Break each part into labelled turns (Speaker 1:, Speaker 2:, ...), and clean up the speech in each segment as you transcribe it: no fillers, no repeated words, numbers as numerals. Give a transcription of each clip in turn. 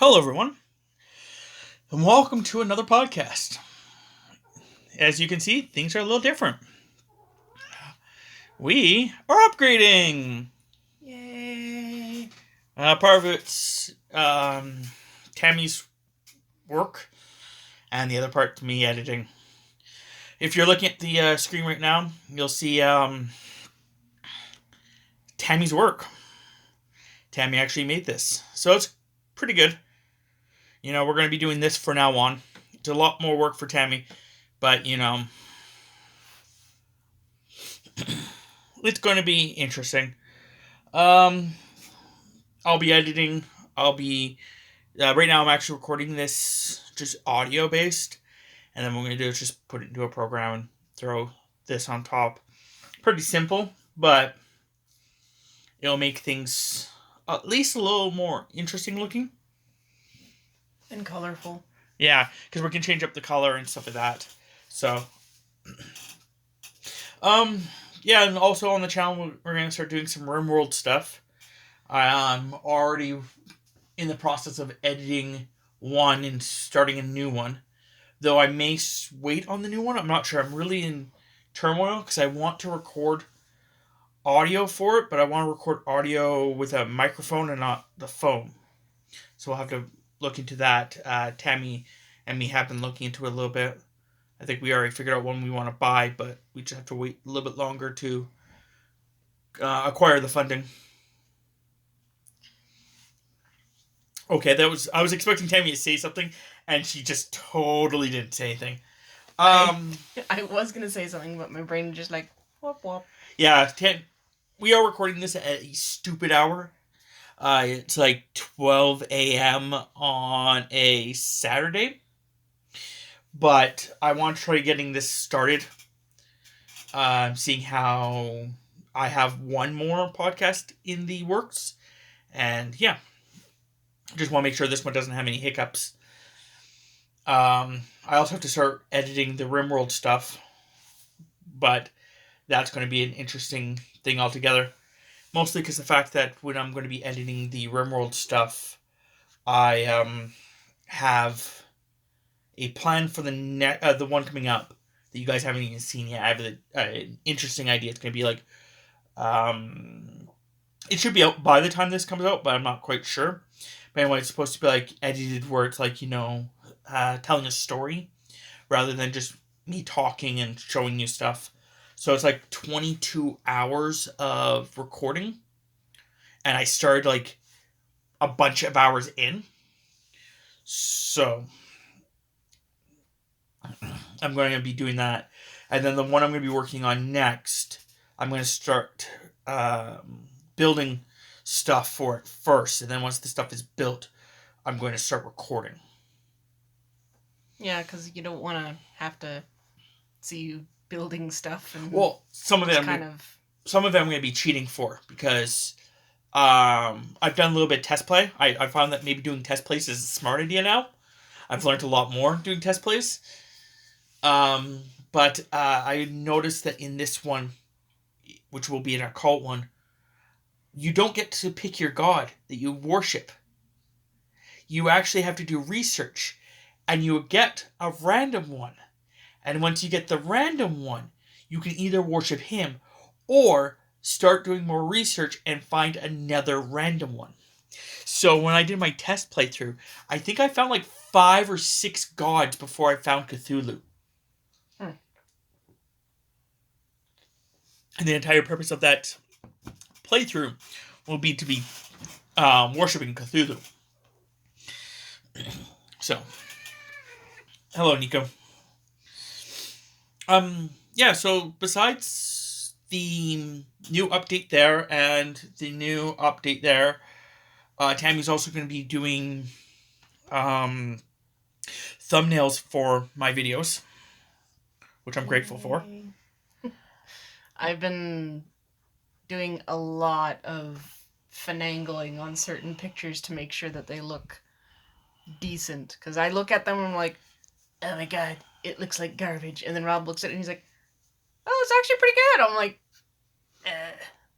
Speaker 1: Hello, everyone, and welcome to another podcast. As you can see, things are a little different. We are upgrading. Yay! Part of it's Tammy's work, and the other part me editing. If you're looking at the screen right now, you'll see Tammy's work. Tammy actually made this, so it's pretty good. You know, we're going to be doing this from now on. It's a lot more work for Tammy, but it's going to be interesting. I'll be editing. Right now I'm actually recording this just audio based, and then what I'm going to do is just put it into a program and throw this on top. Pretty simple, but it'll make things at least a little more interesting looking.
Speaker 2: And colorful.
Speaker 1: Yeah, because we can change up the color and stuff like that. So, yeah, and also on the channel we're going to start doing some RimWorld stuff. I'm already in the process of editing one and starting a new one. Though I may wait on the new one. I'm not sure. I'm really in turmoil because I want to record audio for it, but I want to record audio with a microphone and not the phone. So we'll have to look into that. Tammy and me have been looking into it a little bit. I think we already figured out one we want to buy, but we just have to wait a little bit longer to acquire the funding. Okay, I was expecting Tammy to say something, and she just totally didn't say anything.
Speaker 2: I was gonna say something, but my brain just like whoop whoop.
Speaker 1: Yeah, we are recording this at a stupid hour. It's like 12 a.m. on a Saturday. But I want to try getting this started. Seeing how I have one more podcast in the works. And yeah, just want to make sure this one doesn't have any hiccups. I also have to start editing the RimWorld stuff. But that's going to be an interesting thing altogether. Mostly because the fact that when I'm going to be editing the RimWorld stuff, I have a plan for the one coming up that you guys haven't even seen yet. I have an interesting idea. It's going to be like, it should be out by the time this comes out, but I'm not quite sure. But anyway, it's supposed to be like edited where it's like, telling a story rather than just me talking and showing you stuff. So it's like 22 hours of recording. And I started like a bunch of hours in. So I'm going to be doing that. And then the one I'm going to be working on next, I'm going to start building stuff for it first. And then once the stuff is built, I'm going to start recording.
Speaker 2: Yeah, because you don't want to have to see you building stuff. And
Speaker 1: well, some of them I'm going to be cheating for because I've done a little bit of test play. I found that maybe doing test plays is a smart idea now. I've learned a lot more doing test plays. But I noticed that in this one, which will be an occult one, you don't get to pick your god that you worship. You actually have to do research, and you get a random one. And once you get the random one, you can either worship him or start doing more research and find another random one. So when I did my test playthrough, I think I found like 5 or 6 gods before I found Cthulhu. And the entire purpose of that playthrough will be to be worshipping Cthulhu. So, hello, Nico. Yeah, so besides the new update there and the new update there, Tammy's also going to be doing thumbnails for my videos, which I'm grateful for.
Speaker 2: I've been doing a lot of finagling on certain pictures to make sure that they look decent. Because I look at them and I'm like, oh my god, it looks like garbage. And then Rob looks at it and he's like, oh, it's actually pretty good. I'm like,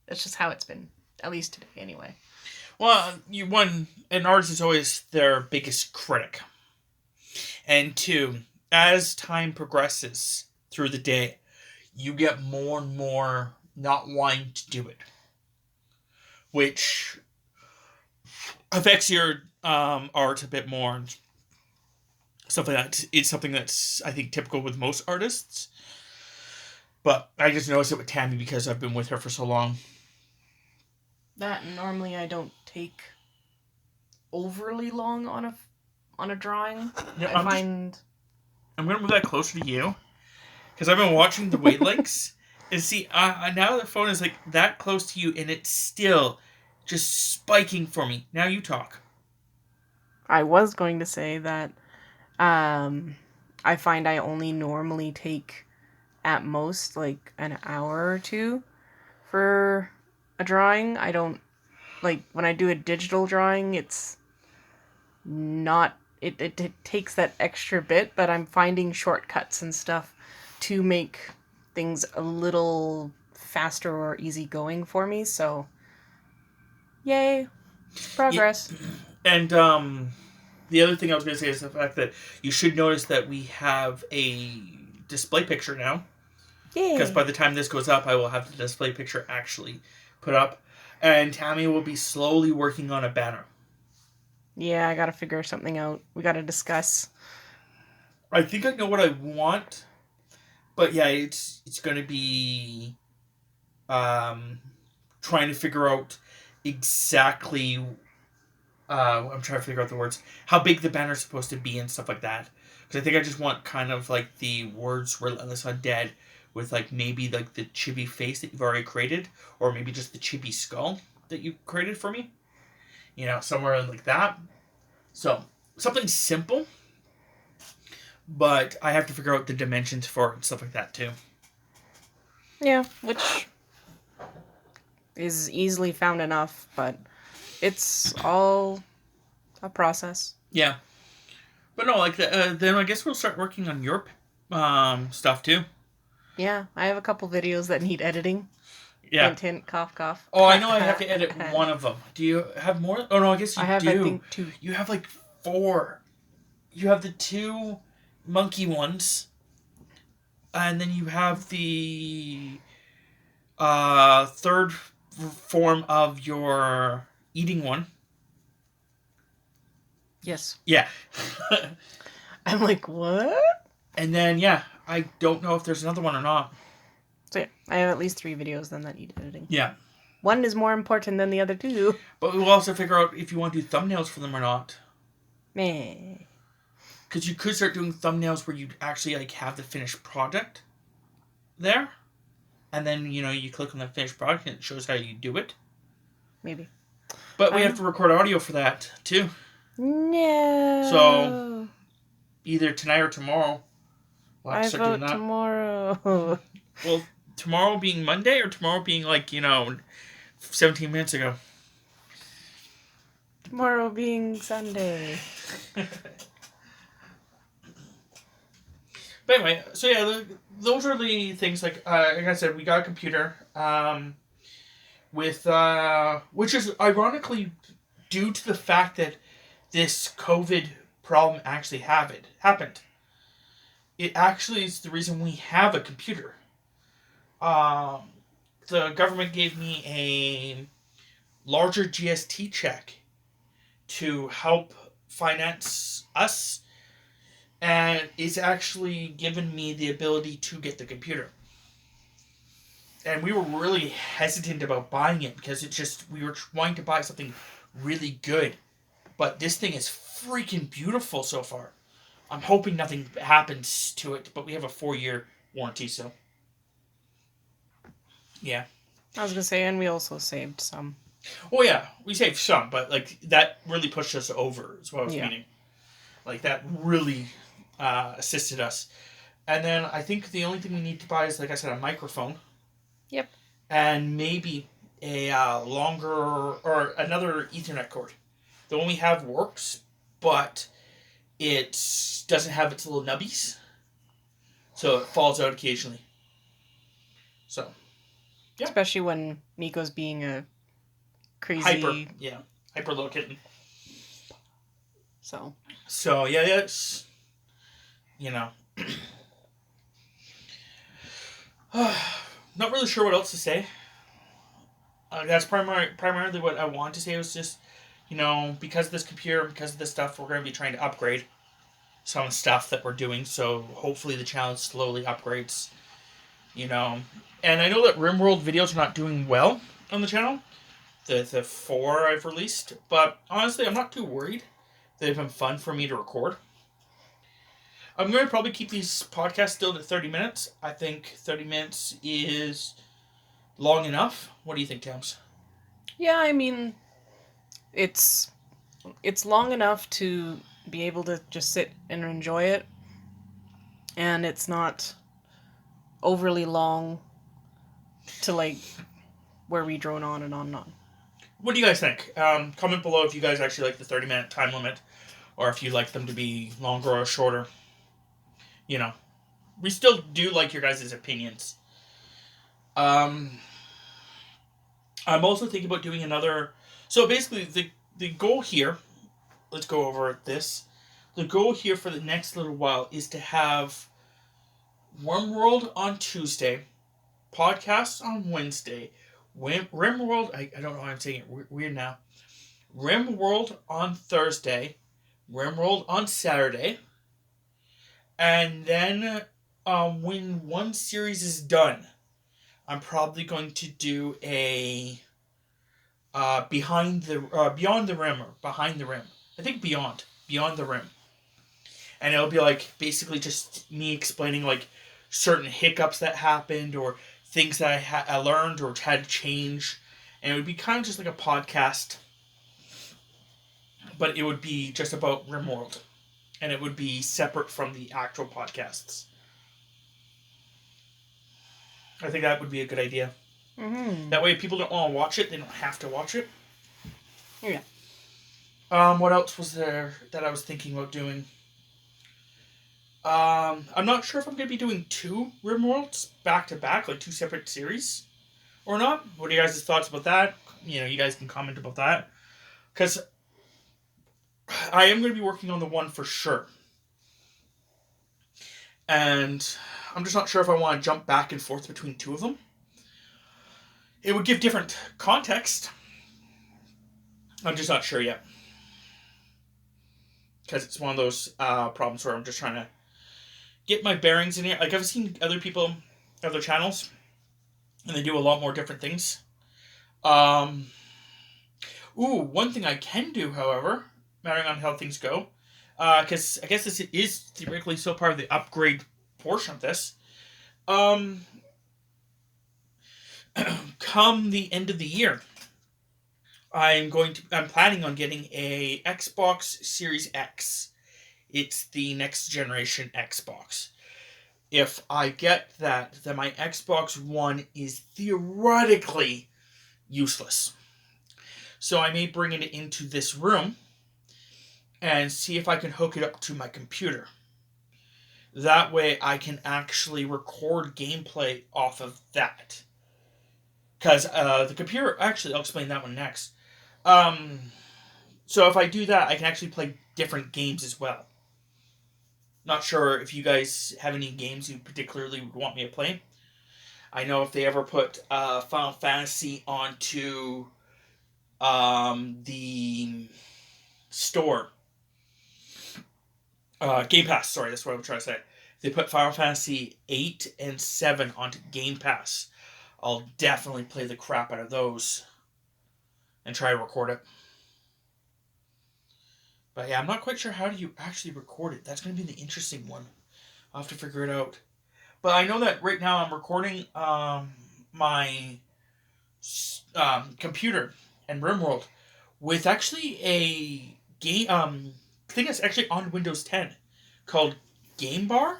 Speaker 2: that's just how it's been, at least today anyway.
Speaker 1: Well, an artist is always their biggest critic. And two, as time progresses through the day, you get more and more not wanting to do it, which affects your art a bit more. And stuff like that. It's something that's, I think, typical with most artists. But I just noticed it with Tammy because I've been with her for so long.
Speaker 2: That normally I don't take overly long on a drawing.
Speaker 1: Yeah,
Speaker 2: I'm
Speaker 1: gonna move that closer to you because I've been watching the wavelengths and see now the phone is like that close to you and it's still just spiking for me. Now you talk.
Speaker 2: I was going to say that I find I only normally take at most like an hour or two for a drawing. I don't like when I do a digital drawing, it's not it takes that extra bit, but I'm finding shortcuts and stuff to make things a little faster or easygoing for me. So yay, progress.
Speaker 1: Yeah. And the other thing I was going to say is the fact that you should notice that we have a display picture now.
Speaker 2: Yay.
Speaker 1: Because by the time this goes up, I will have the display picture actually put up. And Tammy will be slowly working on a banner.
Speaker 2: Yeah, I gotta figure something out. We gotta discuss.
Speaker 1: I think I know what I want. But yeah, it's going to be trying to figure out exactly... I'm trying to figure out the words. How big the banner's supposed to be and stuff like that. Because I think I just want kind of like the words Relentless Undead with like maybe like the chibi face that you've already created. Or maybe just the chibi skull that you created for me. You know, somewhere like that. So, something simple. But I have to figure out the dimensions for it and stuff like that too.
Speaker 2: Yeah, which is easily found enough, but it's all a process.
Speaker 1: Yeah. But no, like, then I guess we'll start working on your stuff too.
Speaker 2: Yeah, I have a couple videos that need editing.
Speaker 1: Yeah.
Speaker 2: Hint, hint, cough, cough.
Speaker 1: Oh, I know I have to edit one of them. Do you have more? Oh, no, I guess you
Speaker 2: I
Speaker 1: do.
Speaker 2: I think, 2.
Speaker 1: You have like 4. You have the 2 monkey ones. And then you have the third form of your eating one.
Speaker 2: Yes.
Speaker 1: Yeah.
Speaker 2: I'm like, what?
Speaker 1: And then, yeah, I don't know if there's another one or not.
Speaker 2: So yeah, I have at least 3 videos then that need editing.
Speaker 1: Yeah.
Speaker 2: One is more important than the other 2.
Speaker 1: But we'll also figure out if you want to do thumbnails for them or not.
Speaker 2: Meh.
Speaker 1: Because you could start doing thumbnails where you actually like have the finished project there. And then, you know, you click on the finished product and it shows how you do it.
Speaker 2: Maybe.
Speaker 1: But we have to record audio for that, too.
Speaker 2: No.
Speaker 1: So, either tonight or tomorrow, we'll have to
Speaker 2: I
Speaker 1: start doing
Speaker 2: vote
Speaker 1: that.
Speaker 2: tomorrow.
Speaker 1: Well, tomorrow being Monday or tomorrow being, like, you know, 17 minutes ago?
Speaker 2: Tomorrow being Sunday.
Speaker 1: But anyway, so yeah, those are the things, like I said, we got a computer, with, which is ironically due to the fact that this COVID problem actually happened. It actually is the reason we have a computer. The government gave me a larger GST check to help finance us, and it's actually given me the ability to get the computer. And we were really hesitant about buying it because we were trying to buy something really good. But this thing is freaking beautiful so far. I'm hoping nothing happens to it, but we have a 4-year warranty, so. Yeah.
Speaker 2: I was gonna say, and we also saved some.
Speaker 1: Oh yeah, we saved some, but like that really pushed us over, is what I was meaning. Like that really assisted us. And then I think the only thing we need to buy is, like I said, a microphone.
Speaker 2: Yep.
Speaker 1: And maybe a longer or another Ethernet cord. The one we have works, but it doesn't have its little nubbies, so it falls out occasionally. So, yeah.
Speaker 2: Especially when Nico's being a crazy
Speaker 1: Hyper, yeah. Hyper Little Kitten.
Speaker 2: So.
Speaker 1: So, yeah, it's, you know. Not really sure what else to say. That's primarily what I want to say. Was just, because of this computer, because of this stuff, we're going to be trying to upgrade some stuff that we're doing. So hopefully the channel slowly upgrades. And I know that RimWorld videos are not doing well on the channel. The 4 I've released, but honestly, I'm not too worried. They've been fun for me to record. I'm going to probably keep these podcasts still to 30 minutes. I think 30 minutes is long enough. What do you think, Tams?
Speaker 2: Yeah, I mean, it's long enough to be able to just sit and enjoy it, and it's not overly long to where we drone on and on and on.
Speaker 1: What do you guys think? Comment below if you guys actually like the 30-minute time limit, or if you like them to be longer or shorter. We still do like your guys' opinions. I'm also thinking about doing another. So basically, the goal here. Let's go over this. The goal here for the next little while is to have RimWorld on Tuesday, podcasts on Wednesday, RimWorld. I don't know why I'm saying it weird now. RimWorld on Thursday, RimWorld on Saturday, and then when one series is done, I'm probably going to do a Beyond the Rim or Behind the Rim. I think Beyond the Rim, and it'll be basically just me explaining certain hiccups that happened or things that I learned or had to change, and it would be kind of just like a podcast, but it would be just about RimWorld, and it would be separate from the actual podcasts. I think that would be a good idea.
Speaker 2: Mm-hmm.
Speaker 1: That way, if people don't want to watch it, they don't have to watch it.
Speaker 2: Yeah.
Speaker 1: What else was there that I was thinking about doing? I'm not sure if I'm going to be doing 2 RimWorlds back to back, 2 separate series, or not. What are you guys' thoughts about that? You guys can comment about that. Because I am going to be working on the one for sure. And I'm just not sure if I want to jump back and forth between 2 of them. It would give different context. I'm just not sure yet. Because it's one of those problems where I'm just trying to get my bearings in here. I've seen other people, other channels, and they do a lot more different things. One thing I can do, however, mattering on how things go, because I guess this is theoretically still part of the upgrade portion of this. Come the end of the year, I'm planning on getting a Xbox Series X. It's the next generation Xbox. If I get that, then my Xbox One is theoretically useless. So I may bring it into this room and see if I can hook it up to my computer. That way I can actually record gameplay off of that. Because the computer, actually, I'll explain that one next. So if I do that, I can actually play different games as well. Not sure if you guys have any games you particularly would want me to play. I know if they ever put Final Fantasy onto the store, Game Pass, sorry, that's what I'm trying to say. If they put Final Fantasy 8 and 7 onto Game Pass, I'll definitely play the crap out of those and try to record it. But yeah, I'm not quite sure how do you actually record it. That's going to be the interesting one. I'll have to figure it out. But I know that right now I'm recording my computer and RimWorld with actually a game thing that's actually on Windows 10 called Game Bar.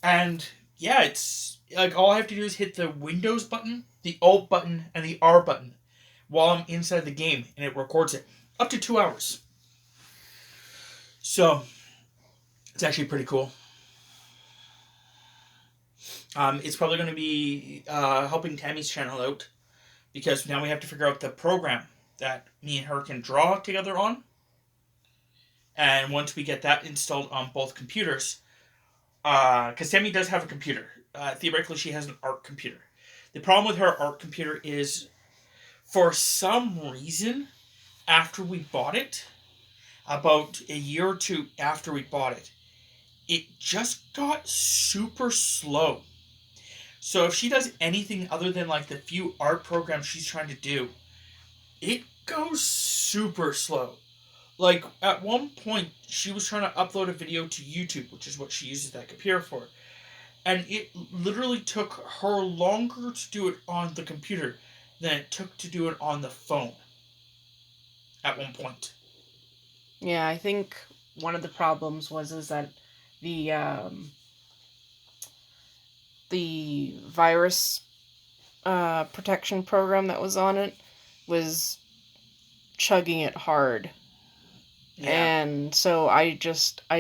Speaker 1: And yeah, it's all I have to do is hit the Windows button, the Alt button, and the R button while I'm inside the game, and it records it. Up to 2 hours. So, it's actually pretty cool. It's probably going to be helping Tammy's channel out, because now we have to figure out the program that me and her can draw together on. And once we get that installed on both computers, because Tammy does have a computer. Theoretically, she has an art computer. The problem with her art computer is, for some reason, after we bought it, about a year or two after we bought it, it just got super slow. So if she does anything other than like the few art programs she's trying to do, it goes super slow. Like, at one point, she was trying to upload a video to YouTube, which is what she uses that computer for. And it literally took her longer to do it on the computer than it took to do it on the phone. At one point.
Speaker 2: Yeah, I think one of the problems is that the virus protection program that was on it was chugging it hard. Yeah. And so I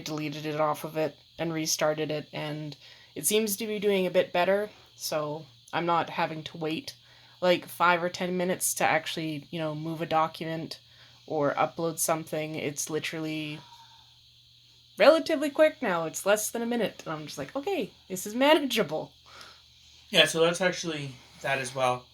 Speaker 2: deleted it off of it and restarted it, and it seems to be doing a bit better, so I'm not having to wait like 5 or 10 minutes to actually, move a document or upload something. It's literally relatively quick now. It's less than a minute, and I'm just like, okay, this is manageable.
Speaker 1: Yeah, so that's actually that as well.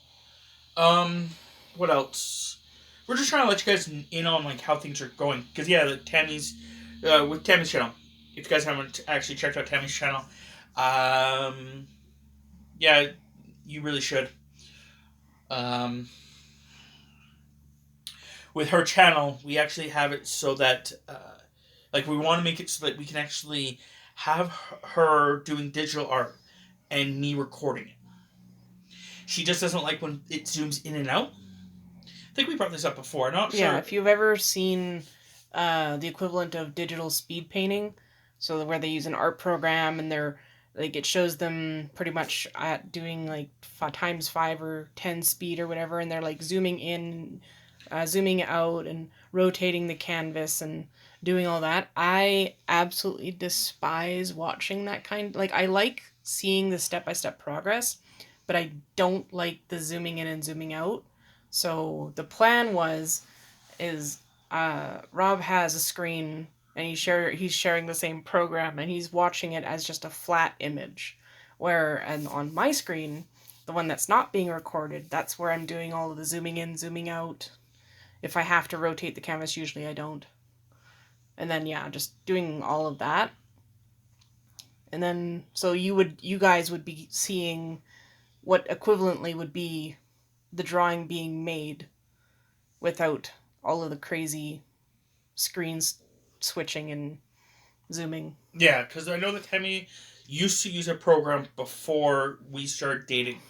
Speaker 1: What else? We're just trying to let you guys in on like how things are going, because Tammy's with Tammy's channel. If you guys haven't actually checked out Tammy's channel, yeah, you really should. With her channel, we actually have it so that we want to make it so that we can actually have her doing digital art and me recording it. She just doesn't like when it zooms in and out. I think we brought this up before. Not sure.
Speaker 2: Yeah, if you've ever seen the equivalent of digital speed painting, so where they use an art program and they're like, it shows them pretty much at doing like times 5 or 10 speed or whatever, and they're like zooming in, zooming out, and rotating the canvas and doing all that. I absolutely despise watching that kind. Like, I like seeing the step-by-step progress, but I don't like the zooming in and zooming out. So the plan is Rob has a screen, and he's sharing the same program, and he's watching it as just a flat image. And on my screen, the one that's not being recorded, that's where I'm doing all of the zooming in, zooming out. If I have to rotate the canvas, usually I don't. And then, just doing all of that. And then, so you guys would be seeing what equivalently would be the drawing being made without all of the crazy screens switching and zooming.
Speaker 1: Yeah, because I know that Tammy used to use a program before we started dating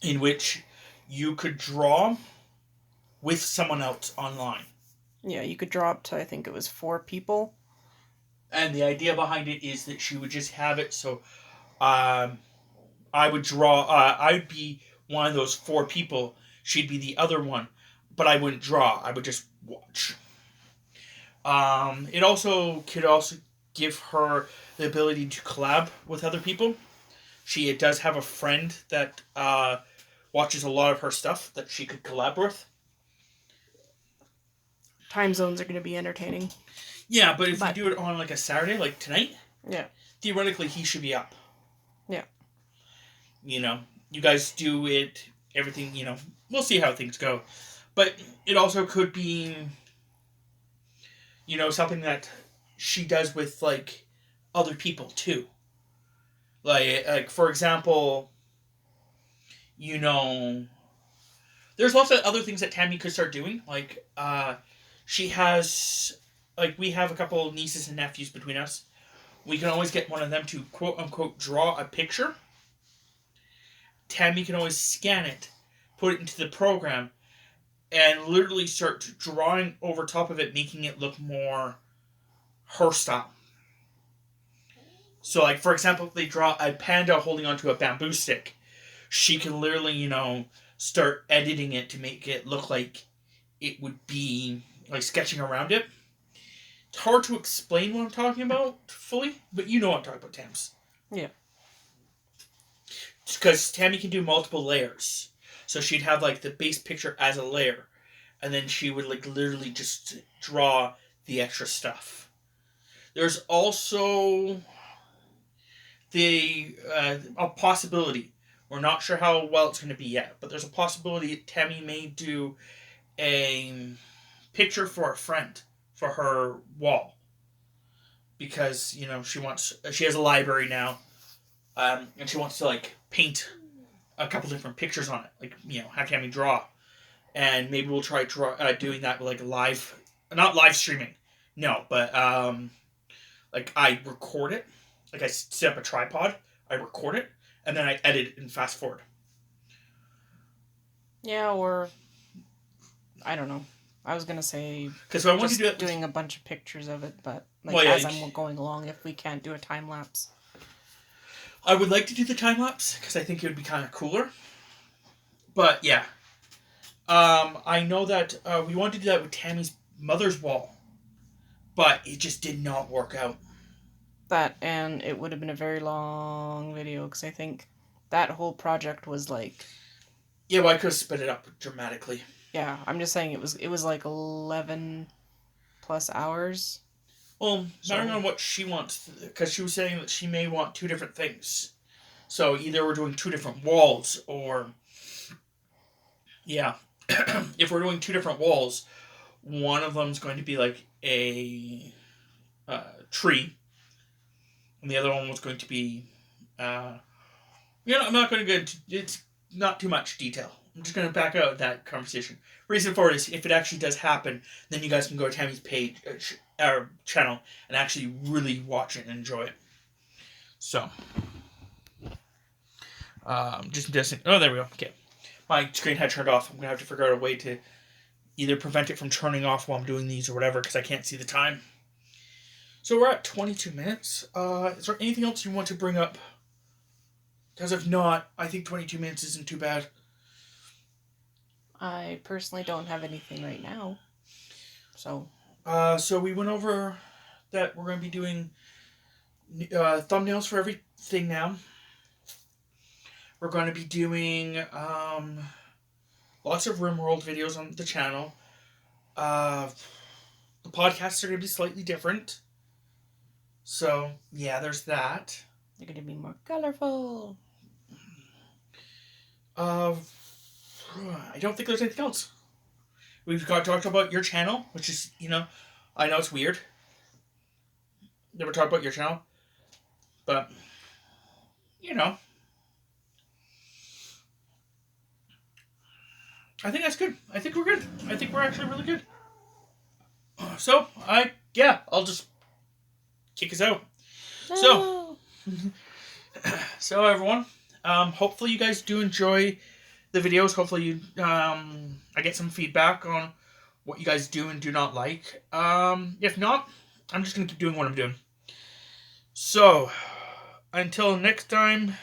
Speaker 1: in which you could draw with someone else online.
Speaker 2: Yeah, you could draw up to, I think it was 4 people.
Speaker 1: And the idea behind it is that she would just have it so I would draw, I'd be one of those 4 people, she'd be the other one, but I wouldn't draw, I would just watch. It could also give her the ability to collab with other people. She does have a friend that watches a lot of her stuff that she could collab with.
Speaker 2: Time zones are going to be entertaining.
Speaker 1: Yeah, but if you do it on like a Saturday, like tonight, theoretically he should be up.
Speaker 2: Yeah.
Speaker 1: You guys do it, everything, we'll see how things go. But it also could be, something that she does with, like, other people, too. Like for example, there's lots of other things that Tammy could start doing. Like, she has, like, we have a couple nieces and nephews between us. We can always get one of them to, quote-unquote, draw a picture. Tammy can always scan it, put it into the program, and literally start drawing over top of it, making it look more her style. So, like, for example, if they draw a panda holding onto a bamboo stick, she can literally, start editing it to make it look like it would be, like, sketching around it. It's hard to explain what I'm talking about fully, but you know what I'm talking about, Tams.
Speaker 2: Yeah.
Speaker 1: Because Tammy can do multiple layers. So she'd have, like, the base picture as a layer. and then she would like literally just draw the extra stuff. There's also a possibility. We're not sure how well it's going to be yet, but there's a possibility Tammy may do a picture for a friend for her wall, because she has a library now, and she wants to like paint a couple different pictures on it, like have Tammy draw, and maybe we'll try doing that with like live, not live streaming, no, but like I record it, like I set up a tripod, I record it, and then I edit it and fast forward.
Speaker 2: Yeah, or I don't know. I was gonna say
Speaker 1: because I want to do it
Speaker 2: doing a bunch of pictures of it, but like
Speaker 1: well, yeah,
Speaker 2: as I'm going along, if we can't do a time lapse.
Speaker 1: I would like to do the time lapse because I think it would be kind of cooler. But yeah, I know that we wanted to do that with Tammy's mother's wall, but it just did not work out.
Speaker 2: That, and it would have been a very long video because I think that whole project was like.
Speaker 1: Yeah, well, I could have sped it up dramatically.
Speaker 2: Yeah, I'm just saying it was like 11 plus hours.
Speaker 1: Well, I don't know what she wants, because she was saying that she may want two different things. So either we're doing two different walls, or yeah, if we're doing two different walls, one of them's going to be like a tree, and the other one was going to be, I'm not going to get into, it's not too much detail. I'm just going to back out that conversation. Reason for it is, if it actually does happen, then you guys can go to Tammy's page, our channel, and actually really watch it and enjoy it. So, just oh, there we go. Okay, my screen had turned off. I'm gonna have to figure out a way to either prevent it from turning off while I'm doing these or whatever, because I can't see the time. So we're at 22 minutes. Is there anything else you want to bring up? Because if not, I think 22 minutes isn't too bad.
Speaker 2: I personally don't have anything right now. So
Speaker 1: we went over that we're going to be doing thumbnails for everything now. We're going to be doing lots of RimWorld videos on the channel. The podcasts are going to be slightly different. So, yeah, there's that.
Speaker 2: They're going to be more colorful.
Speaker 1: I don't think there's anything else. We've talked about your channel, which is, I know it's weird. Never talked about your channel. But, I think that's good. I think we're good. I think we're actually really good. So, I'll just kick us out.
Speaker 2: No.
Speaker 1: So everyone, hopefully you guys do enjoy the videos. Hopefully you, I get some feedback on what you guys do and do not like. If not, I'm just going to keep doing what I'm doing. So, until next time,